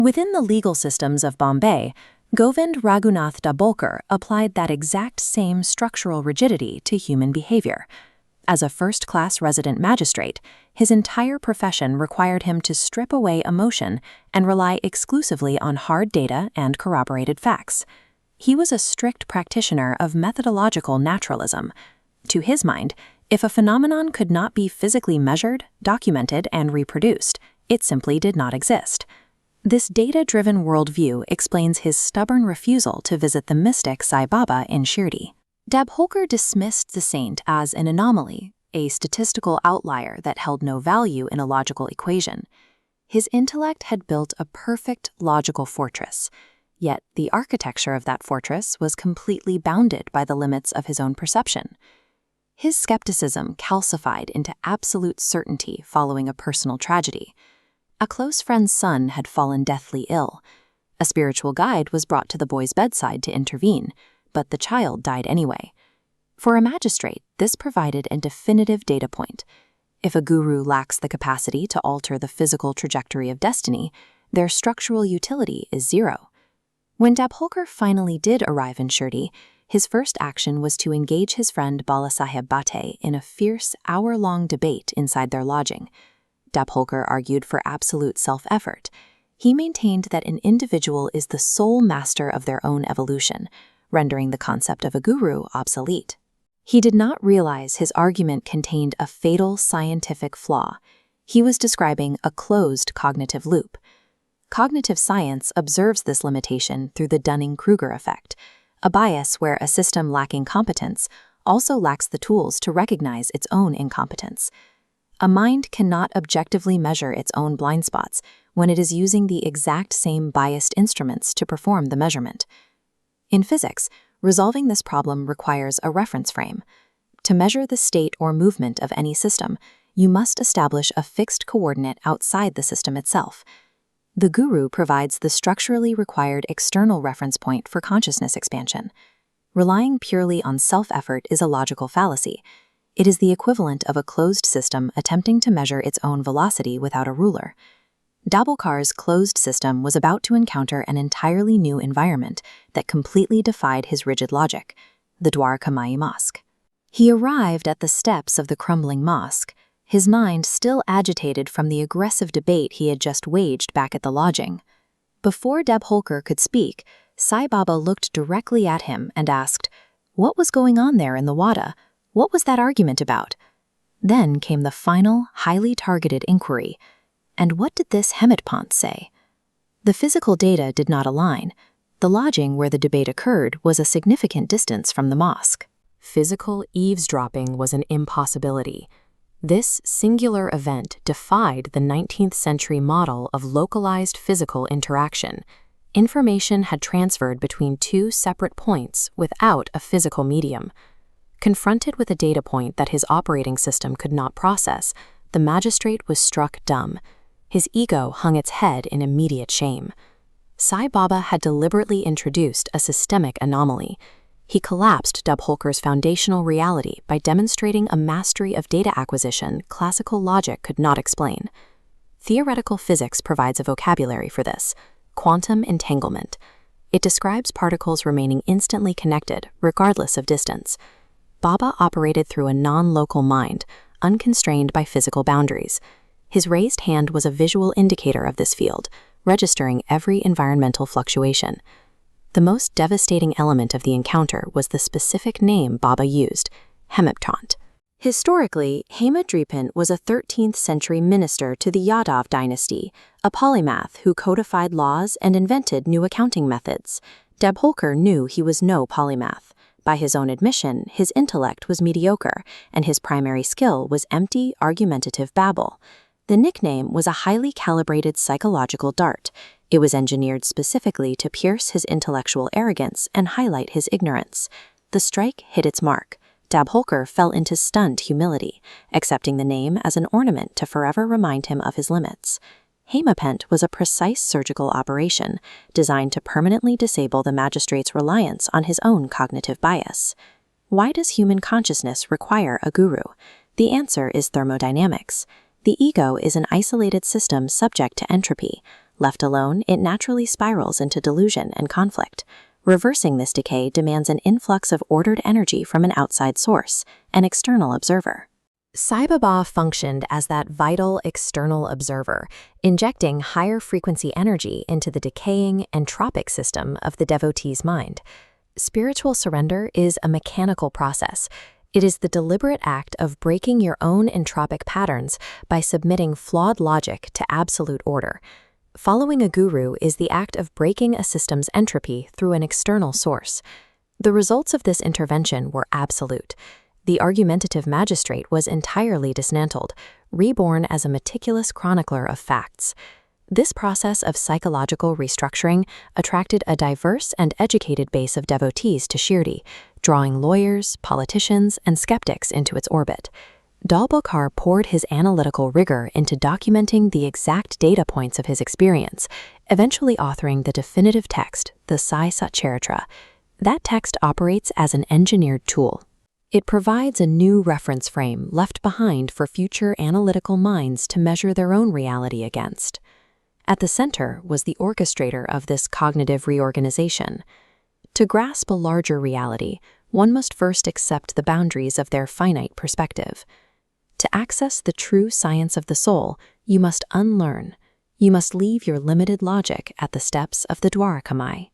Within the legal systems of Bombay, Govind Raghunath Dabholkar applied that exact same structural rigidity to human behavior. As a first-class resident magistrate, his entire profession required him to strip away emotion and rely exclusively on hard data and corroborated facts. He was a strict practitioner of methodological naturalism. To his mind, if a phenomenon could not be physically measured, documented, and reproduced, it simply did not exist. This data-driven worldview explains his stubborn refusal to visit the mystic Sai Baba in Shirdi. Dabholkar dismissed the saint as an anomaly, a statistical outlier that held no value in a logical equation. His intellect had built a perfect logical fortress, yet the architecture of that fortress was completely bounded by the limits of his own perception. His skepticism calcified into absolute certainty following a personal tragedy. A close friend's son had fallen deathly ill. A spiritual guide was brought to the boy's bedside to intervene, but the child died anyway. For a magistrate, this provided a definitive data point. If a guru lacks the capacity to alter the physical trajectory of destiny, their structural utility is zero. When Dabholkar finally did arrive in Shirdi, his first action was to engage his friend Balasaheb Bhate in a fierce, hour-long debate inside their lodging. Dabholkar argued for absolute self-effort. He maintained that an individual is the sole master of their own evolution, rendering the concept of a guru obsolete. He did not realize his argument contained a fatal scientific flaw. He was describing a closed cognitive loop. Cognitive science observes this limitation through the Dunning-Kruger effect, a bias where a system lacking competence also lacks the tools to recognize its own incompetence. A mind cannot objectively measure its own blind spots when it is using the exact same biased instruments to perform the measurement. In physics, resolving this problem requires a reference frame. To measure the state or movement of any system, you must establish a fixed coordinate outside the system itself. The guru provides the structurally required external reference point for consciousness expansion. Relying purely on self-effort is a logical fallacy. It is the equivalent of a closed system attempting to measure its own velocity without a ruler. Dabholkar's closed system was about to encounter an entirely new environment that completely defied his rigid logic, the Dwarka Mai Mosque. He arrived at the steps of the crumbling mosque, his mind still agitated from the aggressive debate he had just waged back at the lodging. Before Dabholkar could speak, Sai Baba looked directly at him and asked, "What was going on there in the Wada? What was that argument about?" Then came the final, highly targeted inquiry. And what did this Hemadpant say? The physical data did not align. The lodging where the debate occurred was a significant distance from the mosque. Physical eavesdropping was an impossibility. This singular event defied the 19th century model of localized physical interaction. Information had transferred between two separate points without a physical medium. Confronted with a data point that his operating system could not process, the magistrate was struck dumb. His ego hung its head in immediate shame. Sai Baba had deliberately introduced a systemic anomaly. He collapsed Dabholkar's foundational reality by demonstrating a mastery of data acquisition classical logic could not explain. Theoretical physics provides a vocabulary for this: quantum entanglement. It describes particles remaining instantly connected, regardless of distance. Baba operated through a non-local mind, unconstrained by physical boundaries. His raised hand was a visual indicator of this field, registering every environmental fluctuation. The most devastating element of the encounter was the specific name Baba used, Hemadpant. Historically, Hemadpant was a 13th century minister to the Yadav dynasty, a polymath who codified laws and invented new accounting methods. Dabholkar knew he was no polymath. By his own admission, his intellect was mediocre, and his primary skill was empty, argumentative babble. The nickname was a highly calibrated psychological dart. It was engineered specifically to pierce his intellectual arrogance and highlight his ignorance. The strike hit its mark. Dabholkar fell into stunned humility, accepting the name as an ornament to forever remind him of his limits. Hemadpant was a precise surgical operation designed to permanently disable the magistrate's reliance on his own cognitive bias. Why does human consciousness require a guru? The answer is thermodynamics. The ego is an isolated system subject to entropy. Left alone, it naturally spirals into delusion and conflict. Reversing this decay demands an influx of ordered energy from an outside source, an external observer. Sai Baba functioned as that vital external observer, injecting higher frequency energy into the decaying entropic system of the devotee's mind. Spiritual surrender is a mechanical process. It is the deliberate act of breaking your own entropic patterns by submitting flawed logic to absolute order. Following a guru is the act of breaking a system's entropy through an external source. The results of this intervention were absolute. The argumentative magistrate was entirely dismantled, reborn as a meticulous chronicler of facts. This process of psychological restructuring attracted a diverse and educated base of devotees to Shirdi, drawing lawyers, politicians, and skeptics into its orbit. Dabholkar poured his analytical rigor into documenting the exact data points of his experience, eventually authoring the definitive text, the Sai Satcharitra. That text operates as an engineered tool. It provides a new reference frame left behind for future analytical minds to measure their own reality against. At the center was the orchestrator of this cognitive reorganization. To grasp a larger reality, one must first accept the boundaries of their finite perspective. To access the true science of the soul, you must unlearn. You must leave your limited logic at the steps of the Dwarakamai.